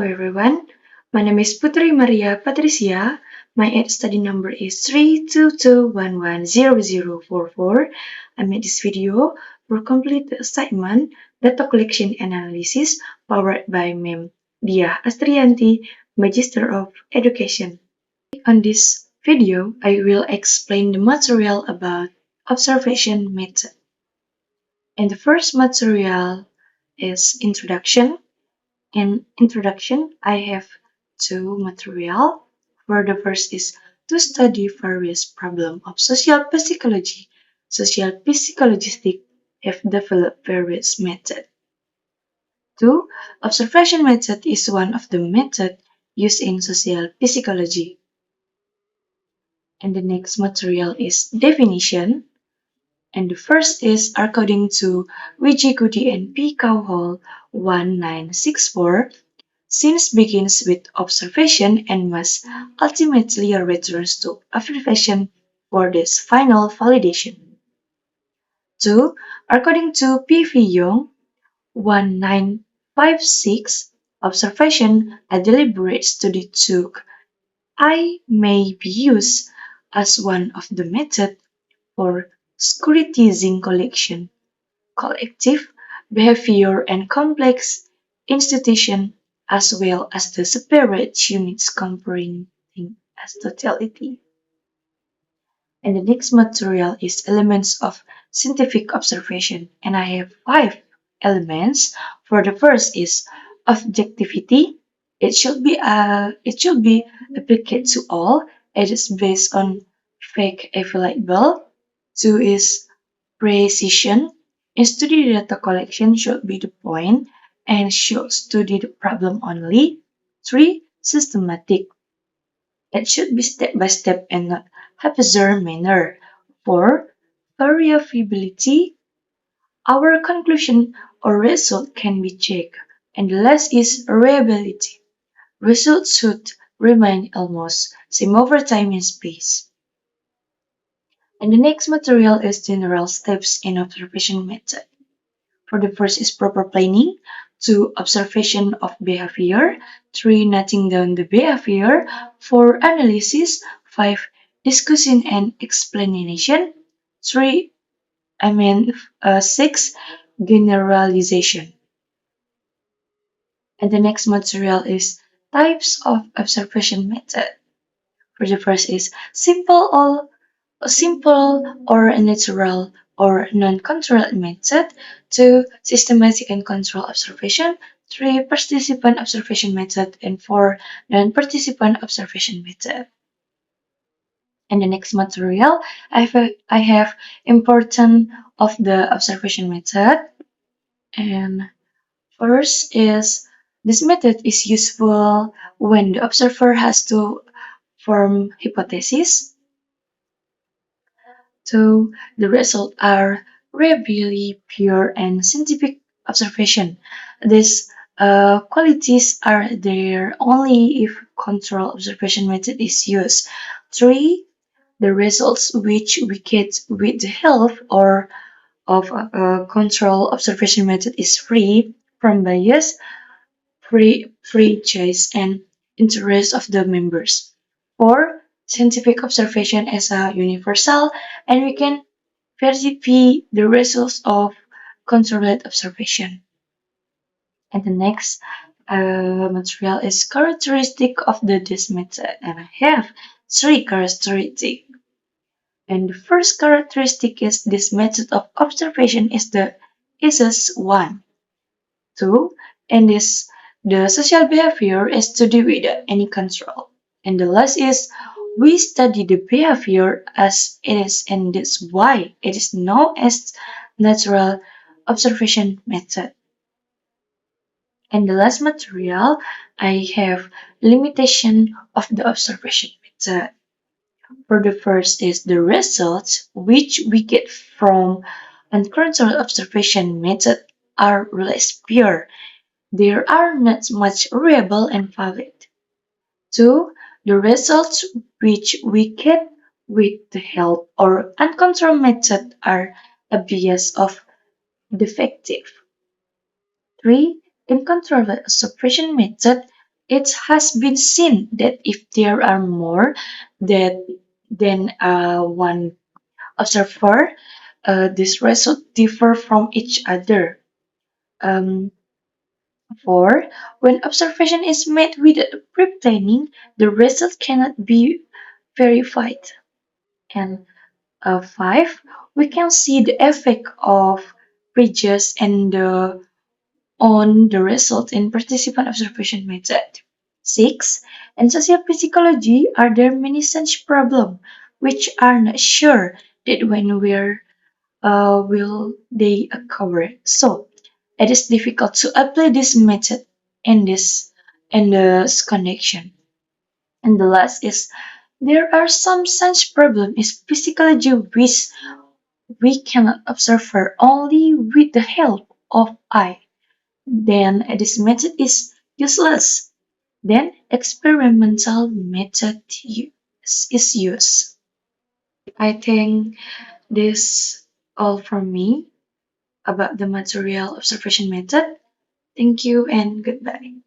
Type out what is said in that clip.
Hello everyone, my name is Putri Maria Patricia. My study number is 322110044. I made this video for complete the assignment data collection analysis powered by Mem Dia Astrianti, Magister of Education. On this video, I will explain the material about observation method. And the first material is introduction. In introduction, I have two material. For the first is to study various problems of social psychology. Social psychologists have developed various methods. Two, observation method is one of the methods used in social psychology. And the next material is definition. And the first is according to Wijikudi and P. Cowhall 1964. Since begins with observation and must ultimately returns to observation for this final validation. 2. According to P.V. Young, 1956, observation, a deliberate study took, may be used as one of the methods for scrutinizing collective behavior and complex institution as well as the separate units comprehending as totality. And the next material is elements of scientific observation, and I have 5 elements. For the first is objectivity. It should be applicable to all. It is based on fact available. 2 is precision. In study data collection should be the point and should study the problem only. 3. Systematic. It should be step by step and not haphazard manner. 4. Variability. Our conclusion or result can be checked. And the last is reliability. Results should remain almost same over time and space. And the next material is general steps in observation method. For the first is proper planning. 2. Observation of behavior. 3. Noting down the behavior. 4. Analysis. 5. Discussion and explanation. 6. Generalization. And the next material is types of observation method. For the first is simple or natural or non-controlled method. 2. Systematic and controlled observation. 3. Participant observation method. And 4. Non-participant observation method. And the next material, I have important of the observation method. And first is this method is useful when the observer has to form hypothesis. 2. The results are really pure and scientific observation. These qualities are there only if control observation method is used. 3. The results which we get with the help of control observation method is free from bias, prejudice, and interest of the members. 4. Scientific observation is a universal, and we can verify the results of controlled observation. And the next material is characteristic of this method, and I have 3 characteristics. And the first characteristic is this method of observation is as 1. 2. And the social behavior is studied without any control. And the last is we study the behavior as it is, and that's why it is known as natural observation method. And the last material, I have limitation of the observation method. For the first is the results which we get from uncontrolled observation method are less pure. They are not much reliable and valid. 2. The results which we get with the help or uncontrolled method are obvious of defective. 3. In controlled observation method, It has been seen that if there are more that than one observer, these results differ from each other. Um, 4. When observation is made without pre-planning, the result cannot be verified. And 5. We can see the effect of prejudice and on the result in participant observation method. 6. In social psychology, are there many such problems which are not sure that when where will they occur? So it is difficult to apply this method in this connection. And the last is there are some such problem is psychology which we cannot observe only with the help of eye. Then this method is useless. Then experimental method is used. I think this all from me about the material observation method. Thank you and goodbye.